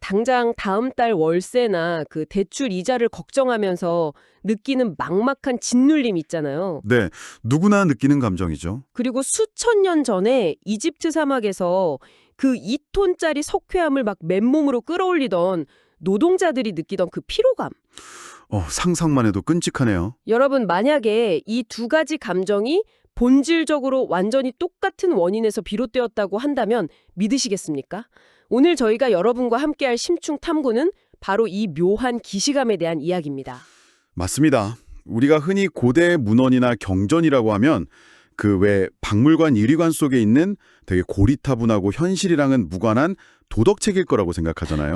당장 다음 달 월세나 그 대출 이자를 걱정하면서 느끼는 막막한 짓눌림 있잖아요. 네, 누구나 느끼는 감정이죠. 그리고 수천 년 전에 이집트 사막에서 그 2톤짜리 석회암을 막 맨몸으로 끌어올리던 노동자들이 느끼던 그 피로감. 상상만 해도 끔찍하네요. 여러분, 만약에 이 두 가지 감정이 본질적으로 완전히 똑같은 원인에서 비롯되었다고 한다면 믿으시겠습니까? 오늘 저희가 여러분과 함께할 심층 탐구는 바로 이 묘한 기시감에 대한 이야기입니다. 맞습니다. 우리가 흔히 고대 문헌이나 경전이라고 하면 그 외 박물관 유리관 속에 있는 되게 고리타분하고 현실이랑은 무관한 도덕책일 거라고 생각하잖아요.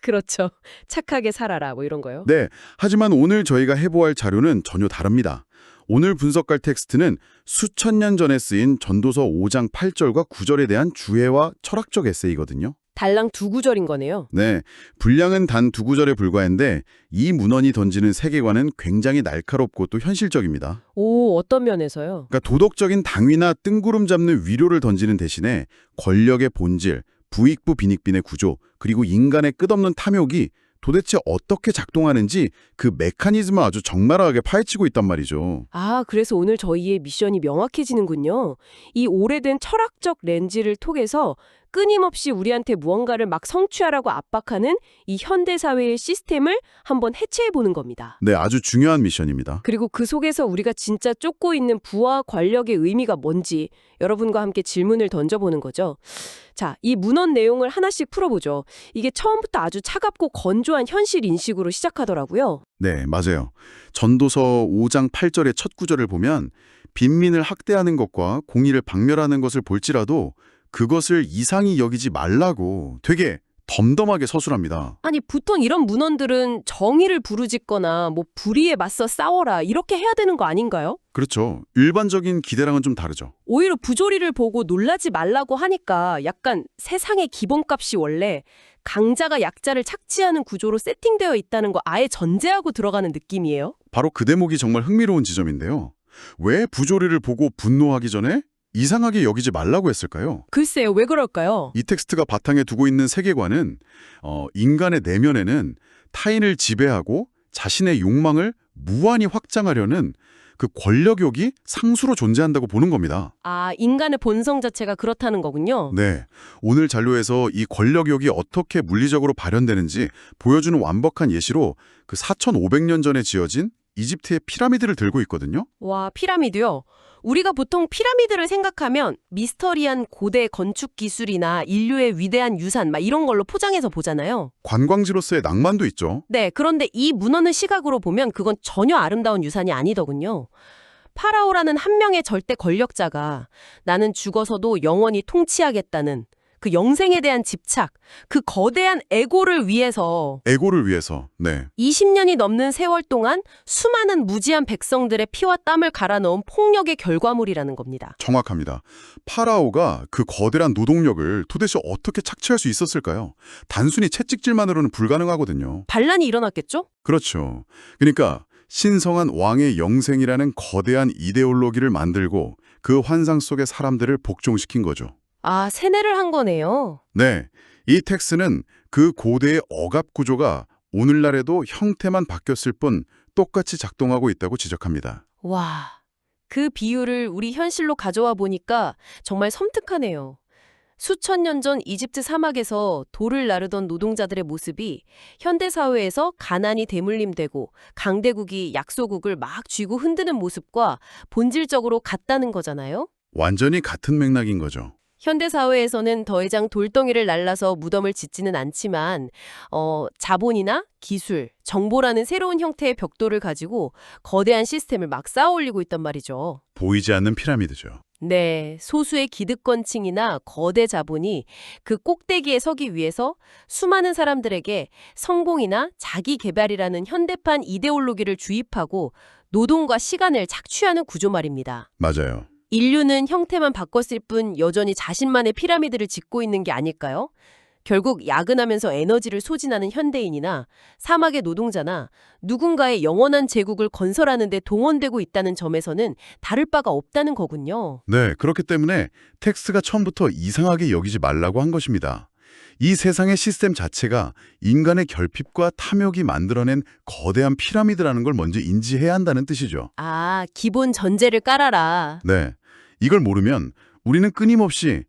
그렇죠. 착하게 살아라 뭐 이런 거요. 네, 하지만 오늘 저희가 해보아할 자료는 전혀 다릅니다. 오늘 분석할 텍스트는 수천 년 전에 쓰인 전도서 5장 8절과 9절에 대한 주해와 철학적 에세이거든요. 달랑 두 구절인 거네요. 네, 분량은 단 두 구절에 불과한데 이 문헌이 던지는 세계관은 굉장히 날카롭고 또 현실적입니다. 오, 어떤 면에서요? 그러니까 도덕적인 당위나 뜬구름 잡는 위로를 던지는 대신에 권력의 본질, 부익부 빈익빈의 구조, 그리고 인간의 끝없는 탐욕이 도대체 어떻게 작동하는지 그 메커니즘을 아주 적나라하게 파헤치고 있단 말이죠. 아, 그래서 오늘 저희의 미션이 명확해지는군요. 이 오래된 철학적 렌즈를 통해서 끊임없이 우리한테 무언가를 막 성취하라고 압박하는 이 현대사회의 시스템을 한번 해체해보는 겁니다. 네, 아주 중요한 미션입니다. 그리고 그 속에서 우리가 진짜 쫓고 있는 부와 권력의 의미가 뭔지 여러분과 함께 질문을 던져보는 거죠. 자, 이 문헌 내용을 하나씩 풀어보죠. 이게 처음부터 아주 차갑고 건조한 현실 인식으로 시작하더라고요. 네, 맞아요. 전도서 5장 8절의 첫 구절을 보면 빈민을 학대하는 것과 공의를 박멸하는 것을 볼지라도 그것을 이상히 여기지 말라고 되게 덤덤하게 서술합니다. 아니, 보통 이런 문헌들은 정의를 부르짖거나 뭐 불의에 맞서 싸워라 이렇게 해야 되는 거 아닌가요? 그렇죠. 일반적인 기대랑은 좀 다르죠. 오히려 부조리를 보고 놀라지 말라고 하니까 약간 세상의 기본값이 원래 강자가 약자를 착취하는 구조로 세팅되어 있다는 거 아예 전제하고 들어가는 느낌이에요. 바로 그 대목이 정말 흥미로운 지점인데요. 왜 부조리를 보고 분노하기 전에 이상하게 여기지 말라고 했을까요? 글쎄요, 왜 그럴까요? 이 텍스트가 바탕에 두고 있는 세계관은 인간의 내면에는 타인을 지배하고 자신의 욕망을 무한히 확장하려는 그 권력욕이 상수로 존재한다고 보는 겁니다. 아, 인간의 본성 자체가 그렇다는 거군요. 네, 오늘 잔료에서 이 권력욕이 어떻게 물리적으로 발현되는지 보여주는 완벽한 예시로 그 4,500년 전에 지어진 이집트의 피라미드를 들고 있거든요. 와, 피라미드요? 우리가 보통 피라미드를 생각하면 미스터리한 고대 건축 기술이나 인류의 위대한 유산 막 이런 걸로 포장해서 보잖아요. 관광지로서의 낭만도 있죠. 네, 그런데 이 문헌의 시각으로 보면 그건 전혀 아름다운 유산이 아니더군요. 파라오라는 한 명의 절대 권력자가 나는 죽어서도 영원히 통치하겠다는 그 영생에 대한 집착, 그 거대한 에고를 위해서 에고를 위해서. 네. 20년이 넘는 세월 동안 수많은 무지한 백성들의 피와 땀을 갈아 넣은 폭력의 결과물이라는 겁니다. 정확합니다. 파라오가 그 거대한 노동력을 도대체 어떻게 착취할 수 있었을까요? 단순히 채찍질만으로는 불가능하거든요. 반란이 일어났겠죠? 그렇죠. 그러니까 신성한 왕의 영생이라는 거대한 이데올로기를 만들고 그 환상 속의 사람들을 복종시킨 거죠. 아, 세뇌를 한 거네요. 네, 이 텍스는 그 고대의 억압 구조가 오늘날에도 형태만 바뀌었을 뿐 똑같이 작동하고 있다고 지적합니다. 와, 그 비유를 우리 현실로 가져와 보니까 정말 섬뜩하네요. 수천 년 전 이집트 사막에서 돌을 나르던 노동자들의 모습이 현대사회에서 가난이 대물림되고 강대국이 약소국을 막 쥐고 흔드는 모습과 본질적으로 같다는 거잖아요. 완전히 같은 맥락인 거죠. 현대사회에서는 더 이상 돌덩이를 날라서 무덤을 짓지는 않지만 자본이나 기술, 정보라는 새로운 형태의 벽돌을 가지고 거대한 시스템을 막 쌓아 올리고 있단 말이죠. 보이지 않는 피라미드죠. 네, 소수의 기득권층이나 거대 자본이 그 꼭대기에 서기 위해서 수많은 사람들에게 성공이나 자기 개발이라는 현대판 이데올로기를 주입하고 노동과 시간을 착취하는 구조 말입니다. 맞아요. 인류는 형태만 바꿨을 뿐 여전히 자신만의 피라미드를 짓고 있는 게 아닐까요? 결국 야근하면서 에너지를 소진하는 현대인이나 사막의 노동자나 누군가의 영원한 제국을 건설하는 데 동원되고 있다는 점에서는 다를 바가 없다는 거군요. 네, 그렇기 때문에 텍스트가 처음부터 이상하게 여기지 말라고 한 것입니다. 이 세상의 시스템 자체가 인간의 결핍과 탐욕이 만들어낸 거대한 피라미드라는 걸 먼저 인지해야 한다는 뜻이죠. 아, 기본 전제를 깔아라. 네. 이걸 모르면 우리는 끊임없이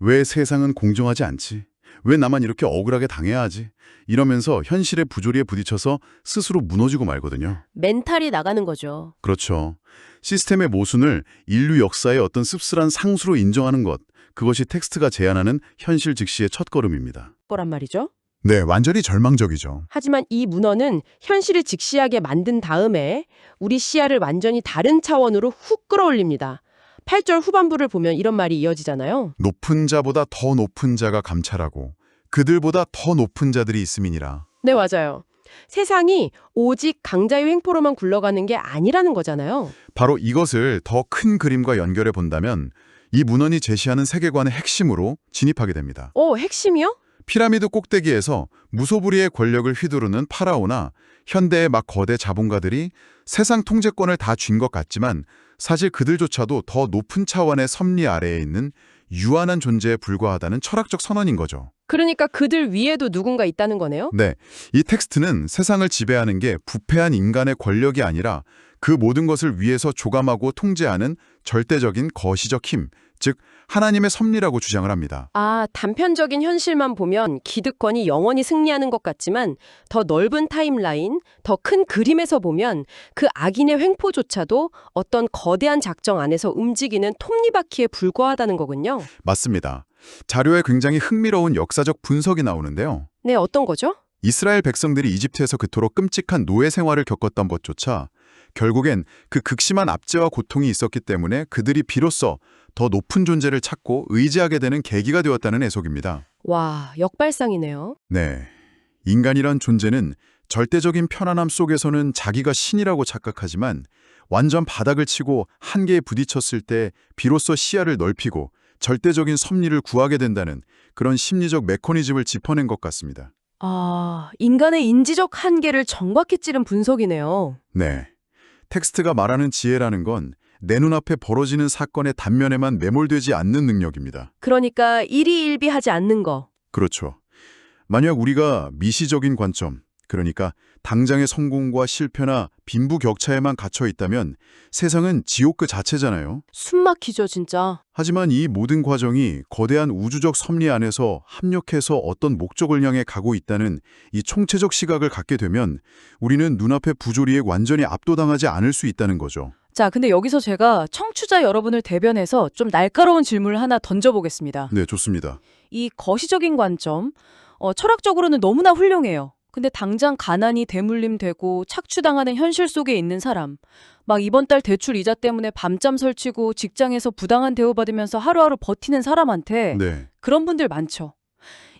왜 세상은 공정하지 않지? 왜 나만 이렇게 억울하게 당해야 하지? 이러면서 현실의 부조리에 부딪혀서 스스로 무너지고 말거든요. 멘탈이 나가는 거죠. 그렇죠. 시스템의 모순을 인류 역사의 어떤 씁쓸한 상수로 인정하는 것, 그것이 텍스트가 제안하는 현실 직시의 첫걸음입니다. 거란 말이죠. 네, 완전히 절망적이죠. 하지만 이 문헌은 현실을 직시하게 만든 다음에 우리 시야를 완전히 다른 차원으로 훅 끌어올립니다. 8절 후반부를 보면 이런 말이 이어지잖아요. 높은 자보다 더 높은 자가 감찰하고 그들보다 더 높은 자들이 있음이니라. 네, 맞아요. 세상이 오직 강자의 횡포로만 굴러가는 게 아니라는 거잖아요. 바로 이것을 더 큰 그림과 연결해 본다면 이 문헌이 제시하는 세계관의 핵심으로 진입하게 됩니다. 핵심이요? 피라미드 꼭대기에서 무소불위의 권력을 휘두르는 파라오나 현대의 막 거대 자본가들이 세상 통제권을 다 쥔 것 같지만 사실 그들조차도 더 높은 차원의 섭리 아래에 있는 유한한 존재에 불과하다는 철학적 선언인 거죠. 그러니까 그들 위에도 누군가 있다는 거네요? 네, 이 텍스트는 세상을 지배하는 게 부패한 인간의 권력이 아니라 그 모든 것을 위에서 조감하고 통제하는 절대적인 거시적 힘, 즉 하나님의 섭리라고 주장을 합니다. 아, 단편적인 현실만 보면 기득권이 영원히 승리하는 것 같지만 더 넓은 타임라인, 더 큰 그림에서 보면 그 악인의 횡포조차도 어떤 거대한 작정 안에서 움직이는 톱니바퀴에 불과하다는 거군요. 맞습니다. 자료에 굉장히 흥미로운 역사적 분석이 나오는데요. 네, 어떤 거죠? 이스라엘 백성들이 이집트에서 그토록 끔찍한 노예 생활을 겪었던 것조차 결국엔 그 극심한 압제와 고통이 있었기 때문에 그들이 비로소 더 높은 존재를 찾고 의지하게 되는 계기가 되었다는 해석입니다. 와, 역발상이네요. 네, 인간이란 존재는 절대적인 편안함 속에서는 자기가 신이라고 착각하지만 완전 바닥을 치고 한계에 부딪혔을 때 비로소 시야를 넓히고 절대적인 섭리를 구하게 된다는 그런 심리적 메커니즘을 짚어낸 것 같습니다. 아, 인간의 인지적 한계를 정확히 찌른 분석이네요. 네, 텍스트가 말하는 지혜라는 건 내 눈앞에 벌어지는 사건의 단면에만 매몰되지 않는 능력입니다. 그러니까 일희일비하지 않는 거. 그렇죠. 만약 우리가 미시적인 관점, 그러니까 당장의 성공과 실패나 빈부격차에만 갇혀 있다면 세상은 지옥 그 자체잖아요. 숨막히죠, 진짜. 하지만 이 모든 과정이 거대한 우주적 섭리 안에서 합력해서 어떤 목적을 향해 가고 있다는 이 총체적 시각을 갖게 되면 우리는 눈앞의 부조리에 완전히 압도당하지 않을 수 있다는 거죠. 자, 근데 여기서 제가 청취자 여러분을 대변해서 좀 날카로운 질문을 하나 던져보겠습니다. 네, 좋습니다. 이 거시적인 관점, 철학적으로는 너무나 훌륭해요. 근데 당장 가난이 대물림되고 착취당하는 현실 속에 있는 사람, 막 이번 달 대출 이자 때문에 밤잠 설치고 직장에서 부당한 대우받으면서 하루하루 버티는 사람한테 네, 그런 분들 많죠.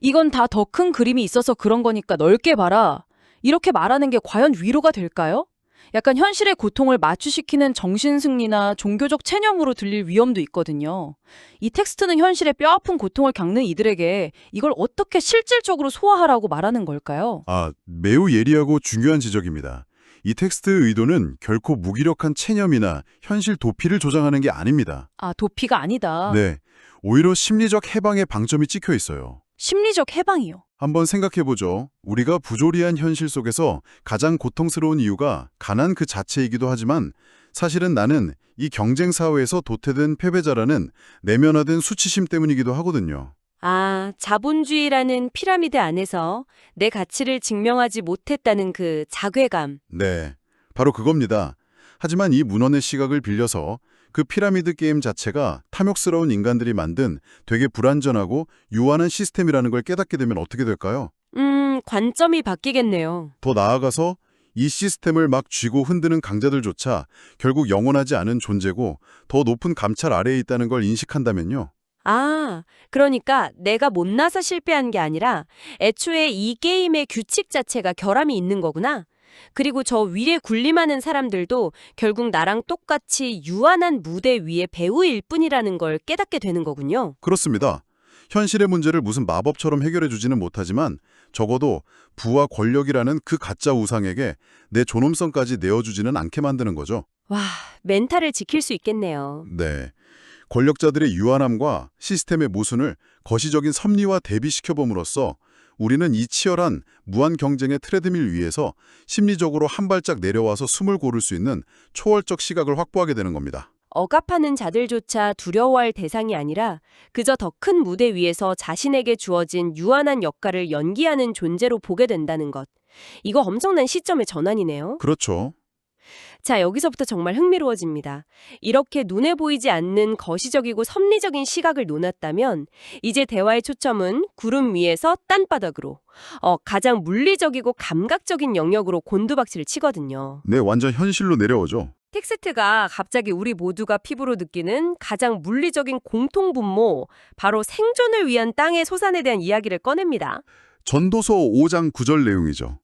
이건 다 더 큰 그림이 있어서 그런 거니까 넓게 봐라. 이렇게 말하는 게 과연 위로가 될까요? 약간 현실의 고통을 마취시키는 정신승리나 종교적 체념으로 들릴 위험도 있거든요. 이 텍스트는 현실의 뼈아픈 고통을 겪는 이들에게 이걸 어떻게 실질적으로 소화하라고 말하는 걸까요? 매우 예리하고 중요한 지적입니다. 이 텍스트의 의도는 결코 무기력한 체념이나 현실 도피를 조장하는 게 아닙니다. 아, 도피가 아니다. 네, 오히려 심리적 해방의 방점이 찍혀 있어요. 심리적 해방이요. 한번 생각해보죠. 우리가 부조리한 현실 속에서 가장 고통스러운 이유가 가난 그 자체이기도 하지만 사실은 나는 이 경쟁사회에서 도태된 패배자라는 내면화된 수치심 때문이기도 하거든요. 아, 자본주의라는 피라미드 안에서 내 가치를 증명하지 못했다는 그 자괴감. 네, 바로 그겁니다. 하지만 이 문헌의 시각을 빌려서 그 피라미드 게임 자체가 탐욕스러운 인간들이 만든 되게 불완전하고 유한한 시스템이라는 걸 깨닫게 되면 어떻게 될까요? 관점이 바뀌겠네요. 더 나아가서 이 시스템을 막 쥐고 흔드는 강자들조차 결국 영원하지 않은 존재고 더 높은 감찰 아래에 있다는 걸 인식한다면요. 아, 그러니까 내가 못나서 실패한 게 아니라 애초에 이 게임의 규칙 자체가 결함이 있는 거구나. 그리고 저 위에 군림하는 사람들도 결국 나랑 똑같이 유한한 무대 위의 배우일 뿐이라는 걸 깨닫게 되는 거군요. 그렇습니다. 현실의 문제를 무슨 마법처럼 해결해 주지는 못하지만 적어도 부와 권력이라는 그 가짜 우상에게 내 존엄성까지 내어주지는 않게 만드는 거죠. 와, 멘탈을 지킬 수 있겠네요. 네. 권력자들의 유한함과 시스템의 모순을 거시적인 섭리와 대비시켜봄으로써 우리는 이 치열한 무한 경쟁의 트레드밀 위에서 심리적으로 한 발짝 내려와서 숨을 고를 수 있는 초월적 시각을 확보하게 되는 겁니다. 억압하는 자들조차 두려워할 대상이 아니라 그저 더 큰 무대 위에서 자신에게 주어진 유한한 역할을 연기하는 존재로 보게 된다는 것. 이거 엄청난 시점의 전환이네요. 그렇죠. 자, 여기서부터 정말 흥미로워집니다. 이렇게 눈에 보이지 않는 거시적이고 섭리적인 시각을 놓았다면 이제 대화의 초점은 구름 위에서 땅바닥으로 가장 물리적이고 감각적인 영역으로 곤두박질을 치거든요. 네, 완전 현실로 내려오죠. 텍스트가 갑자기 우리 모두가 피부로 느끼는 가장 물리적인 공통분모, 바로 생존을 위한 땅의 소산에 대한 이야기를 꺼냅니다. 전도서 5장 9절 내용이죠.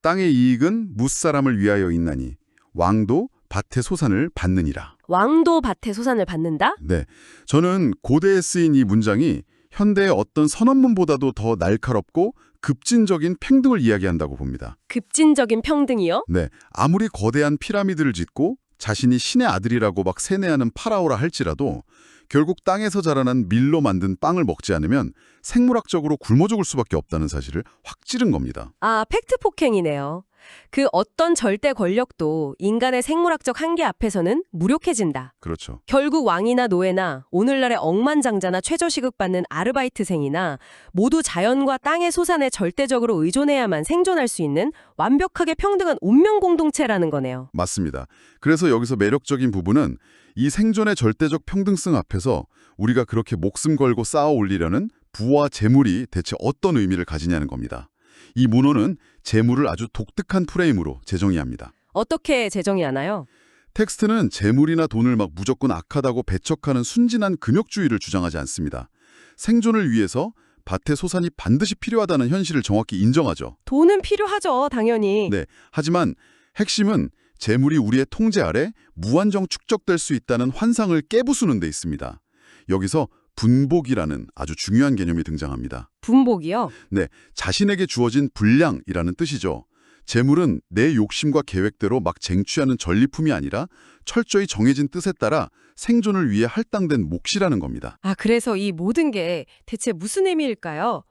땅의 이익은 뭇사람을 위하여 있나니 왕도 밭의 소산을 받느니라. 왕도 밭의 소산을 받는다? 네, 저는 고대에 쓰인 이 문장이 현대의 어떤 선언문보다도 더 날카롭고 급진적인 평등을 이야기한다고 봅니다. 급진적인 평등이요? 네, 아무리 거대한 피라미드를 짓고 자신이 신의 아들이라고 막 세뇌하는 파라오라 할지라도 결국 땅에서 자라난 밀로 만든 빵을 먹지 않으면 생물학적으로 굶어 죽을 수밖에 없다는 사실을 확 찌른 겁니다. 아, 팩트 폭행이네요. 그 어떤 절대 권력도 인간의 생물학적 한계 앞에서는 무력해진다. 그렇죠. 결국 왕이나 노예나 오늘날의 억만장자나 최저시급 받는 아르바이트생이나 모두 자연과 땅의 소산에 절대적으로 의존해야만 생존할 수 있는 완벽하게 평등한 운명 공동체라는 거네요. 맞습니다. 그래서 여기서 매력적인 부분은 이 생존의 절대적 평등성 앞에서 우리가 그렇게 목숨 걸고 쌓아 올리려는 부와 재물이 대체 어떤 의미를 가지냐는 겁니다. 이 문호는 재물을 아주 독특한 프레임으로 재정의합니다. 어떻게 재정이 하나요? 텍스트는 재물이나 돈을 막 무조건 악하다고 배척하는 순진한 금욕주의를 주장하지 않습니다. 생존을 위해서 밭의 소산이 반드시 필요하다는 현실을 정확히 인정하죠. 돈은 필요하죠, 당연히. 네, 하지만 핵심은 재물이 우리의 통제 아래 무한정 축적될 수 있다는 환상을 깨부수는 데 있습니다. 여기서 분복이라는 아주 중요한 개념이 등장합니다. 분복이요? 네, 자신에게 주어진 분량이라는 뜻이죠. 재물은 내 욕심과 계획대로 막 쟁취하는 전리품이 아니라 철저히 정해진 뜻에 따라 생존을 위해 할당된 몫이라는 겁니다. 아, 그래서 이 모든 게 대체 무슨 의미일까요?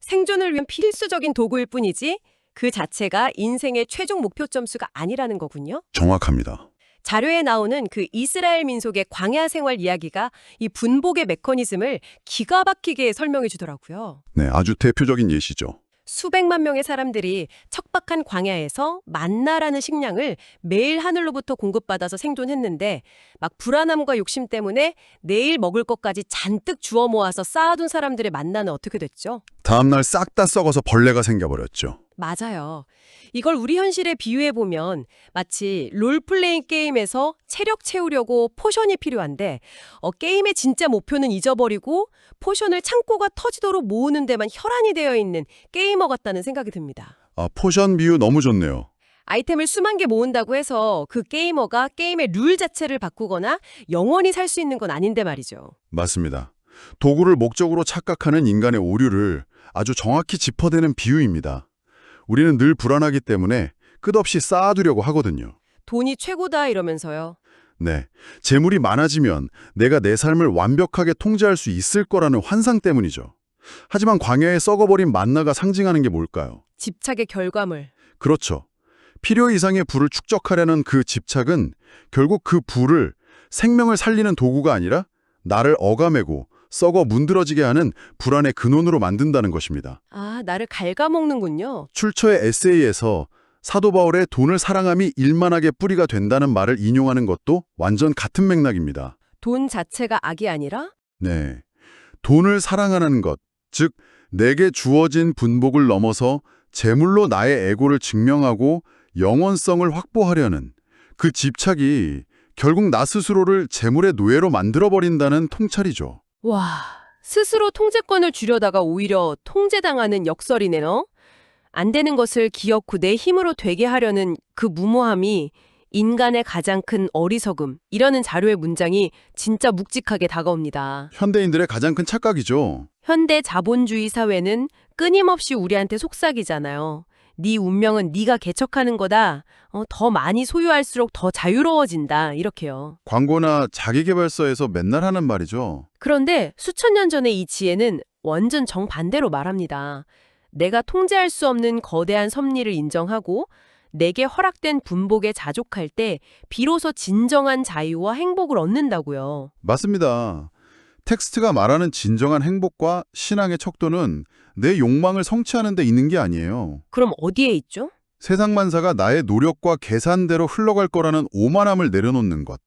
생존을 위한 필수적인 도구일 뿐이지 그 자체가 인생의 최종 목표 점수가 아니라는 거군요. 정확합니다. 자료에 나오는 그 이스라엘 민속의 광야 생활 이야기가 이 분복의 메커니즘을 기가 막히게 설명해 주더라고요. 네, 아주 대표적인 예시죠. 수백만 명의 사람들이 척박한 광야에서 만나라는 식량을 매일 하늘로부터 공급받아서 생존했는데 막 불안함과 욕심 때문에 내일 먹을 것까지 잔뜩 주워 모아서 쌓아둔 사람들의 만나는 어떻게 됐죠? 다음날 싹 다 썩어서 벌레가 생겨버렸죠. 맞아요. 이걸 우리 현실에 비유해보면 마치 롤플레잉 게임에서 체력 채우려고 포션이 필요한데 게임의 진짜 목표는 잊어버리고 포션을 창고가 터지도록 모으는 데만 혈안이 되어 있는 게이머 같다는 생각이 듭니다. 아, 포션 비유 너무 좋네요. 아이템을 수만 개 모은다고 해서 그 게이머가 게임의 룰 자체를 바꾸거나 영원히 살 수 있는 건 아닌데 말이죠. 맞습니다. 도구를 목적으로 착각하는 인간의 오류를 아주 정확히 짚어대는 비유입니다. 우리는 늘 불안하기 때문에 끝없이 쌓아두려고 하거든요. 돈이 최고다 이러면서요. 네, 재물이 많아지면 내가 내 삶을 완벽하게 통제할 수 있을 거라는 환상 때문이죠. 하지만 광야에 썩어버린 만나가 상징하는 게 뭘까요? 집착의 결과물. 그렇죠. 필요 이상의 부를 축적하려는 그 집착은 결국 그 부를 생명을 살리는 도구가 아니라 나를 억압하고 썩어 문드러지게 하는 불안의 근원으로 만든다는 것입니다. 아, 나를 갉아먹는군요. 출처의 에세이에서 사도 바울의 돈을 사랑함이 일만하게 뿌리가 된다는 말을 인용하는 것도 완전 같은 맥락입니다. 돈 자체가 악이 아니라? 네, 돈을 사랑하는 것, 즉 내게 주어진 분복을 넘어서 재물로 나의 에고를 증명하고 영원성을 확보하려는 그 집착이 결국 나 스스로를 재물의 노예로 만들어버린다는 통찰이죠. 와, 스스로 통제권을 주려다가 오히려 통제당하는 역설이네요. 안 되는 것을 기어코 내 힘으로 되게 하려는 그 무모함이 인간의 가장 큰 어리석음, 이라는 자료의 문장이 진짜 묵직하게 다가옵니다. 현대인들의 가장 큰 착각이죠. 현대 자본주의 사회는 끊임없이 우리한테 속삭이잖아요. 네 운명은 네가 개척하는 거다. 더 많이 소유할수록 더 자유로워진다. 이렇게요. 광고나 자기계발서에서 맨날 하는 말이죠. 그런데 수천 년 전의 이 지혜는 완전 정반대로 말합니다. 내가 통제할 수 없는 거대한 섭리를 인정하고 내게 허락된 분복에 자족할 때 비로소 진정한 자유와 행복을 얻는다고요. 맞습니다. 텍스트가 말하는 진정한 행복과 신앙의 척도는 내 욕망을 성취하는 데 있는 게 아니에요. 그럼 어디에 있죠? 세상 만사가 나의 노력과 계산대로 흘러갈 거라는 오만함을 내려놓는 것.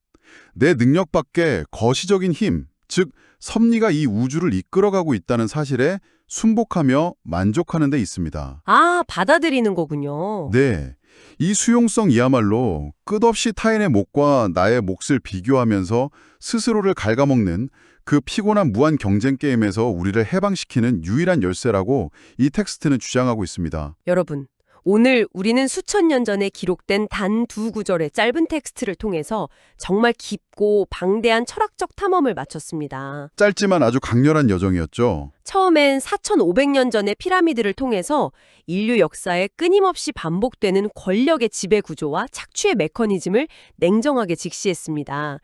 내 능력 밖에 거시적인 힘, 즉 섭리가 이 우주를 이끌어가고 있다는 사실에 순복하며 만족하는 데 있습니다. 아, 받아들이는 거군요. 네, 이 수용성이야말로 끝없이 타인의 몫과 나의 몫을 비교하면서 스스로를 갉아먹는 그 피곤한 무한 경쟁 게임에서 우리를 해방시키는 유일한 열쇠라고 이 텍스트는 주장하고 있습니다. 여러분, 오늘 우리는 수천 년 전에 기록된 단 2구절의 짧은 텍스트를 통해서 정말 깊고 방대한 철학적 탐험을 마쳤습니다. 짧지만 아주 강렬한 여정이었죠. 처음엔 4,500년 전의 피라미드를 통해서 인류 역사에 끊임없이 반복되는 권력의 지배 구조와 착취의 메커니즘을 냉정하게 직시했습니다.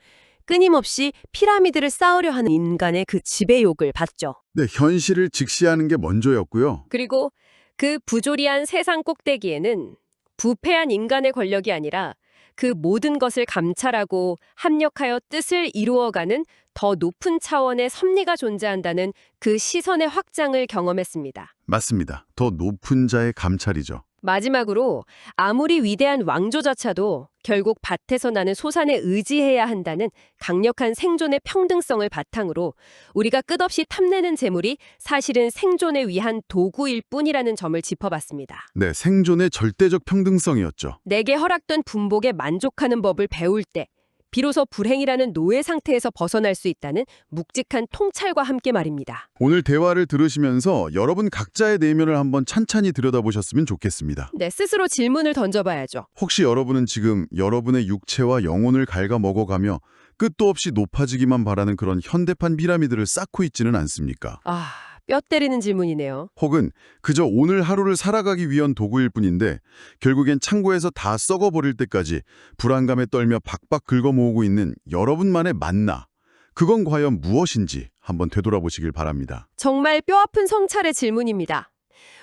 끊임없이 피라미드를 쌓으려 하는 인간의 그 지배욕을 봤죠. 네, 현실을 직시하는 게 먼저였고요. 그리고 그 부조리한 세상 꼭대기에는 부패한 인간의 권력이 아니라 그 모든 것을 감찰하고 합력하여 뜻을 이루어가는 더 높은 차원의 섭리가 존재한다는 그 시선의 확장을 경험했습니다. 맞습니다. 더 높은 자의 감찰이죠. 마지막으로 아무리 위대한 왕조자차도 결국 밭에서 나는 소산에 의지해야 한다는 강력한 생존의 평등성을 바탕으로 우리가 끝없이 탐내는 재물이 사실은 생존에 위한 도구일 뿐이라는 점을 짚어봤습니다. 네, 생존의 절대적 평등성이었죠. 내게 허락된 분복에 만족하는 법을 배울 때 비로소 불행이라는 노예 상태에서 벗어날 수 있다는 묵직한 통찰과 함께 말입니다. 오늘 대화를 들으시면서 여러분 각자의 내면을 한번 찬찬히 들여다보셨으면 좋겠습니다. 네, 스스로 질문을 던져봐야죠. 혹시 여러분은 지금 여러분의 육체와 영혼을 갉아먹어가며 끝도 없이 높아지기만 바라는 그런 현대판 피라미드를 쌓고 있지는 않습니까? 아, 뼈 때리는 질문이네요. 혹은 그저 오늘 하루를 살아가기 위한 도구일 뿐인데 결국엔 창고에서 다 썩어버릴 때까지 불안감에 떨며 박박 긁어모으고 있는 여러분만의 만나. 그건 과연 무엇인지 한번 되돌아보시길 바랍니다. 정말 뼈아픈 성찰의 질문입니다.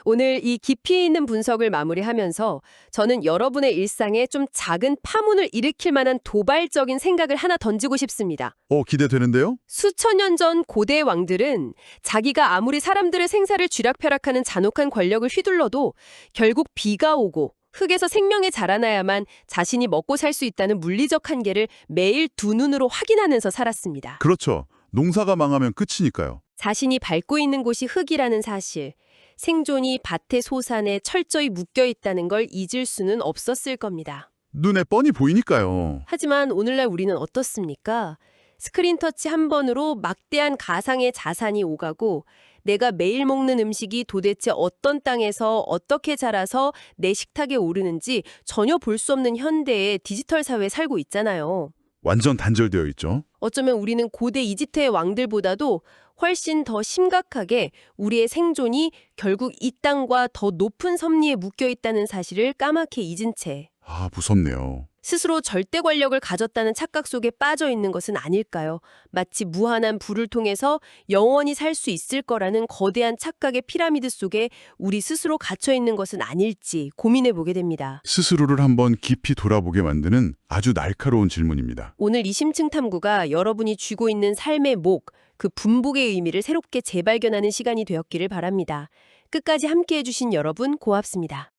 오늘 이 깊이 있는 분석을 마무리하면서 저는 여러분의 일상에 좀 작은 파문을 일으킬 만한 도발적인 생각을 하나 던지고 싶습니다. 기대되는데요? 수천 년 전 고대 왕들은 자기가 아무리 사람들의 생사를 쥐락펴락하는 잔혹한 권력을 휘둘러도 결국 비가 오고 흙에서 생명이 자라나야만 자신이 먹고 살 수 있다는 물리적 한계를 매일 두 눈으로 확인하면서 살았습니다. 그렇죠. 농사가 망하면 끝이니까요. 자신이 밟고 있는 곳이 흙이라는 사실, 생존이 밭의 소산에 철저히 묶여 있다는 걸 잊을 수는 없었을 겁니다. 눈에 뻔히 보이니까요. 하지만 오늘날 우리는 어떻습니까? 스크린 터치 한 번으로 막대한 가상의 자산이 오가고 내가 매일 먹는 음식이 도대체 어떤 땅에서 어떻게 자라서 내 식탁에 오르는지 전혀 볼 수 없는 현대의 디지털 사회에 살고 있잖아요. 완전 단절되어 있죠. 어쩌면 우리는 고대 이집트의 왕들보다도 훨씬 더 심각하게 우리의 생존이 결국 이 땅과 더 높은 섭리에 묶여 있다는 사실을 까맣게 잊은 채 무섭네요. 스스로 절대 권력을 가졌다는 착각 속에 빠져 있는 것은 아닐까요? 마치 무한한 불을 통해서 영원히 살 수 있을 거라는 거대한 착각의 피라미드 속에 우리 스스로 갇혀 있는 것은 아닐지 고민해 보게 됩니다. 스스로를 한번 깊이 돌아보게 만드는 아주 날카로운 질문입니다. 오늘 이 심층 탐구가 여러분이 쥐고 있는 삶의 목, 그 분복의 의미를 새롭게 재발견하는 시간이 되었기를 바랍니다. 끝까지 함께해 주신 여러분 고맙습니다.